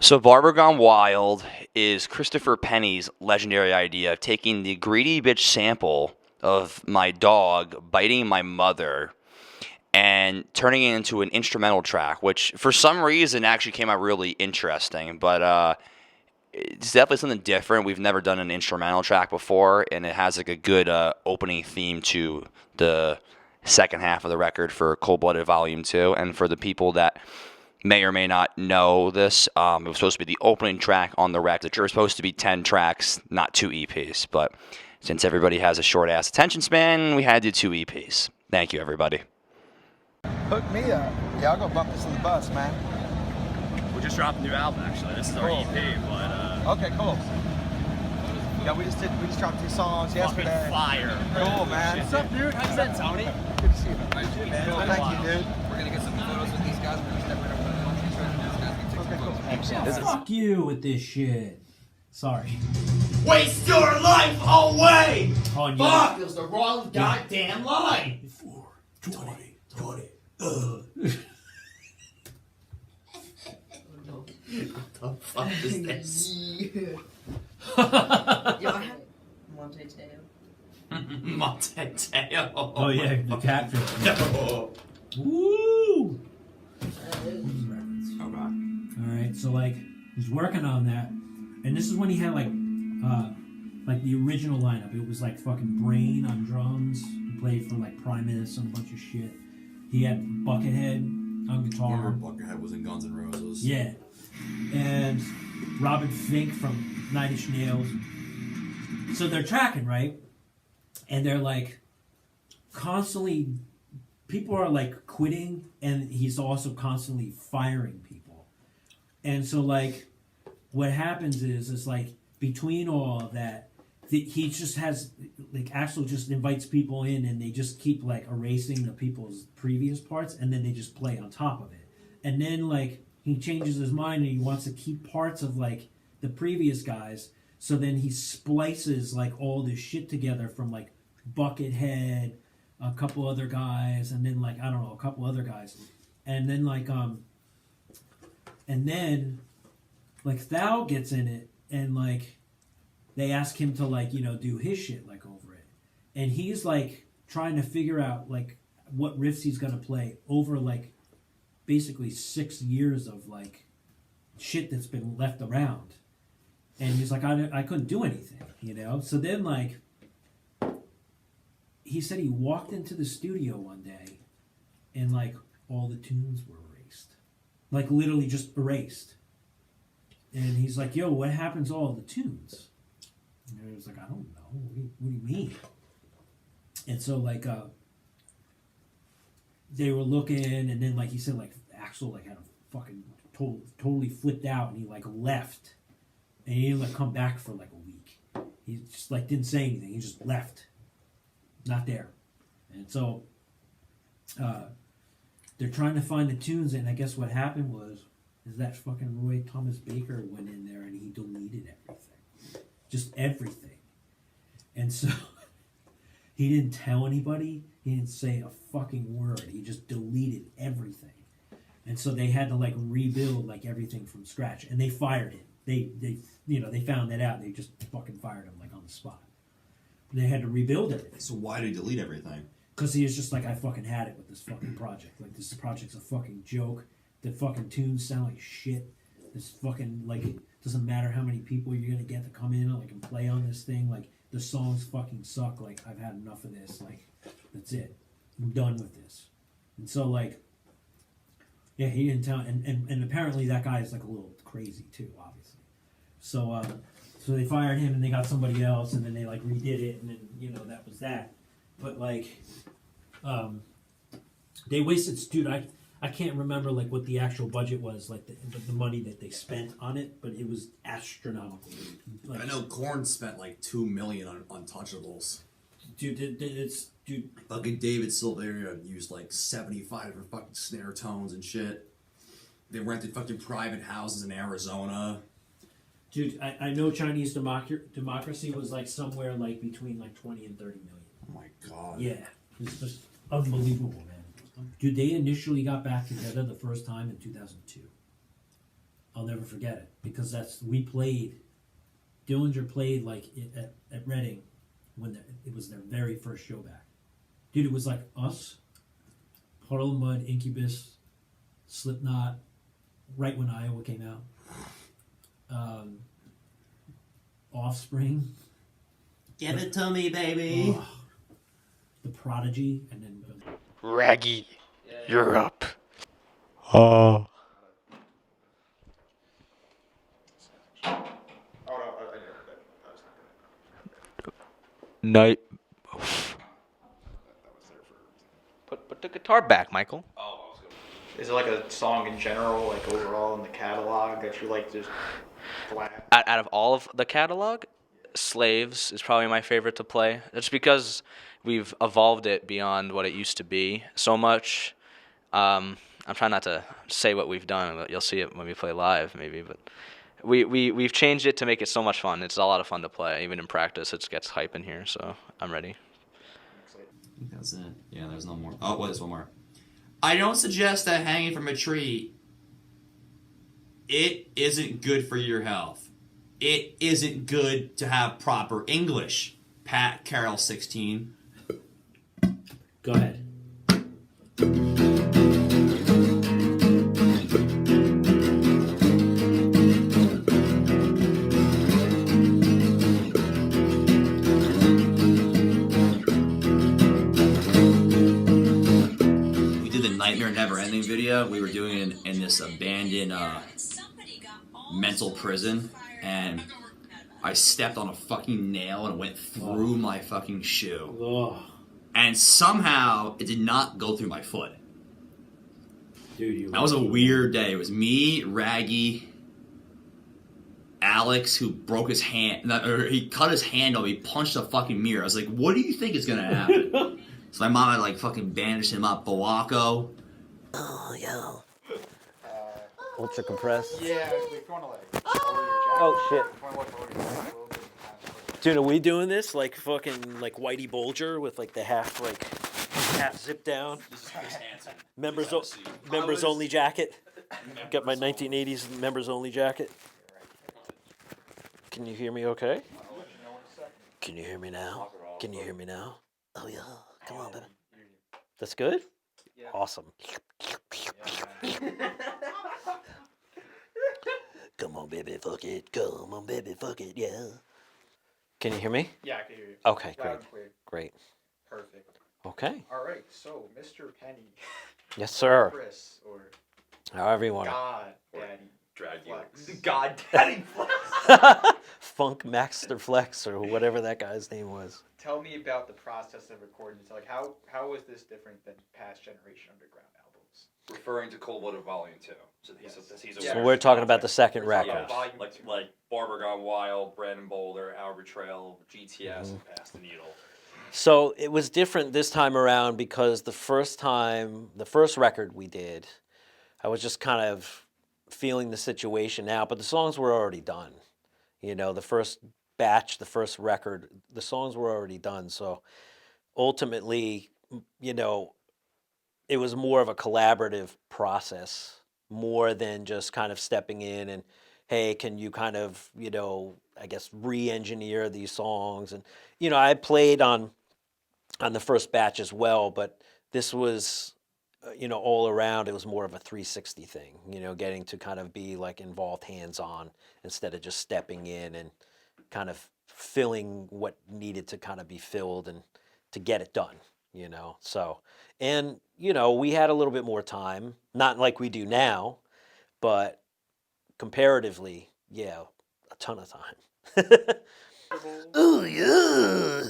So Barber Gone Wild is Christopher Penny's legendary idea of taking the greedy bitch sample of my dog biting my mother and turning it into an instrumental track, which for some reason actually came out really interesting. But it's definitely something different. We've never done an instrumental track before, and it has like a good opening theme to the second half of the record for Cold Blooded Volume 2. And for the people that may or may not know this, it was supposed to be the opening track on the record. There were supposed to be 10 tracks, not 2 EPs. But since everybody has a short-ass attention span, we had to do 2 EPs. Thank you, everybody. Hook me up. Yeah, I'll go bump this on the bus, man. We just dropped a new album, actually. This is our EP, but... Okay, cool. Yeah, we just dropped 2 songs yesterday. Fire. Cool, man. What's up, dude? How's that, Tony? Good to see you. Nice to meet you, man. Cool, thank you, dude. We're gonna get some photos with these guys. We're gonna step right up to the country show and these guys can take some photos. Excellent. Fuck you with this shit. Sorry. Waste your life away! On you. Fuck is the wrong goddamn line! 20. What the fuck is this? Yo, I have Monte Teo. Monteteo. Oh yeah, the catfish. No. Woo! Okay. Alright, so like he's working on that. And this is when he had like the original lineup. It was like fucking Brain on drums. He played for like Primus and a bunch of shit. He had Buckethead on guitar. Buckethead was in Guns N' Roses. Yeah. And Robin Fink from Nine Inch Nails. So they're tracking, right? And they're like constantly, people are like quitting, and he's also constantly firing people. And so like what happens is it's like between all of that, he just has like actually just invites people in, and they just keep like erasing the people's previous parts, and then they just play on top of it. And then like he changes his mind and he wants to keep parts of like the previous guys, so then he splices like all this shit together from like Buckethead, a couple other guys, and then like I don't know, a couple other guys, and then like Thou gets in it, and like they ask him to like, you know, do his shit like over it, and he's like trying to figure out like what riffs he's gonna play over like basically 6 years of like shit that's been left around, and he's like I couldn't do anything, you know. So then like he said he walked into the studio one day and like all the tunes were erased, like literally just erased. And he's like, yo, what happens to all the tunes? And I was like, I don't know. What do you mean? And so like they were looking, and then like he said like Axl like had a fucking totally flipped out, and he like left, and he didn't like come back for like a week. He just like didn't say anything. He just left, not there. And so they're trying to find the tunes, and I guess what happened is that fucking Roy Thomas Baker went in there and he deleted everything. Just everything. And so he didn't tell anybody. He didn't say a fucking word. He just deleted everything. And so they had to like rebuild like everything from scratch. And they fired him. They found that out. They just fucking fired him like on the spot. And they had to rebuild everything. So why did he delete everything? Because he was just like, I fucking had it with this fucking project. Like, this project's a fucking joke. The fucking tunes sound like shit. This fucking, like, it doesn't matter how many people you're gonna get to come in and play on this thing. Like, the songs fucking suck. Like, I've had enough of this. Like, that's it. I'm done with this. And so, like, yeah, he didn't tell. And apparently that guy is, like, a little crazy, too, obviously. So, so they fired him and they got somebody else, and then they, like, redid it, and then, you know, that was that. But, like, they wasted, dude, I can't remember like what the actual budget was, like the money that they spent on it, but it was astronomical. Like, I know Korn spent like $2 million on Untouchables. Dude, dude. Fucking David Silveria used like 75 for fucking snare tones and shit. They rented fucking private houses in Arizona. Dude, I know Chinese Democracy was like somewhere like between like 20 and 30 million. Oh my god. Yeah, it's just unbelievable, man. Dude, they initially got back together the first time in 2002. I'll never forget it because we played. Dillinger played like at Reading when it was their very first show back. Dude, it was like us, Puddle of Mud, Incubus, Slipknot, right when Iowa came out. Offspring. Give it to me, baby. Oh, the Prodigy, and then Raggy, you're up. Night. Put the guitar back, Michael. Is there like a song in general, like overall in the catalog that you like to just blast? Out of all of the catalog, Slaves is probably my favorite to play. It's because we've evolved it beyond what it used to be so much. I'm trying not to say what we've done, but you'll see it when we play live, maybe. But we've changed it to make it so much fun. It's a lot of fun to play. Even in practice, it gets hype in here, so I'm ready. I think that's it. Yeah, there's no more. Oh, there's one more. I don't suggest that hanging from a tree. It isn't good for your health. It isn't good to have proper English. Pat Carroll 16. go ahead. We did the Nightmare Never Ending video. We were doing it in this abandoned mental prison, and I stepped on a fucking nail and it went through my fucking shoe. Oh, And somehow it did not go through my foot. dude, That was a weird day. It was me, Raggy, Alex, who broke his hand, or he cut his hand off. He punched a fucking mirror. I was like, what do you think is gonna happen? So my mom had like fucking bandaged him up. Bawako. Oh, yo. Ultra compressed. Yeah, if you want to like lower your jacket. Oh, shit. If you want to lower your jacket a little bit, Dude, are we doing this like fucking like Whitey Bulger with like the half zip down? This is Chris Hansen. Members only jacket. Got my 1980s members only jacket. Can you hear me okay? Can you hear me now? Can you hear me now? Oh, yeah. Come on, baby. That's good? Awesome. Come on, baby, fuck it. Come on, baby, fuck it, yeah. Can you hear me? Yeah, I can hear you. Okay, Loud great. and clear. Great. Perfect. Okay. All right, so Mr. Penny, Yes, sir. Chris, or However you want God Daddy Drag you. Flex. God Daddy. to. Funk Maxter Flex or whatever that guy's name was. Tell me about the process of recording. So, like, how is this different than past generation underground albums? Referring to Cold Volume 2. So he's Yeah. So we're talking about the second We're talking record. about volume two. like Barber Gone Wild, Brandon Boulder, Hour Betrayal, GTS, and Pass the Needle. So it was different this time around because the first record we did, I was just kind of feeling the situation out, but the songs were already done. You know, the first batch, the first record, the songs were already done. So ultimately, you know, it was more of a collaborative process, more than just kind of stepping in and, hey, can you kind of, you know, I guess re-engineer these songs. And, you know, I played on the first batch as well, but this was, you know, all around, it was more of a 360 thing, you know, getting to kind of be like involved hands-on instead of just stepping in and kind of filling what needed to kind of be filled and to get it done, you know. So, and, you know, we had a little bit more time, not like we do now, but comparatively, yeah, a ton of time. Ooh, yeah.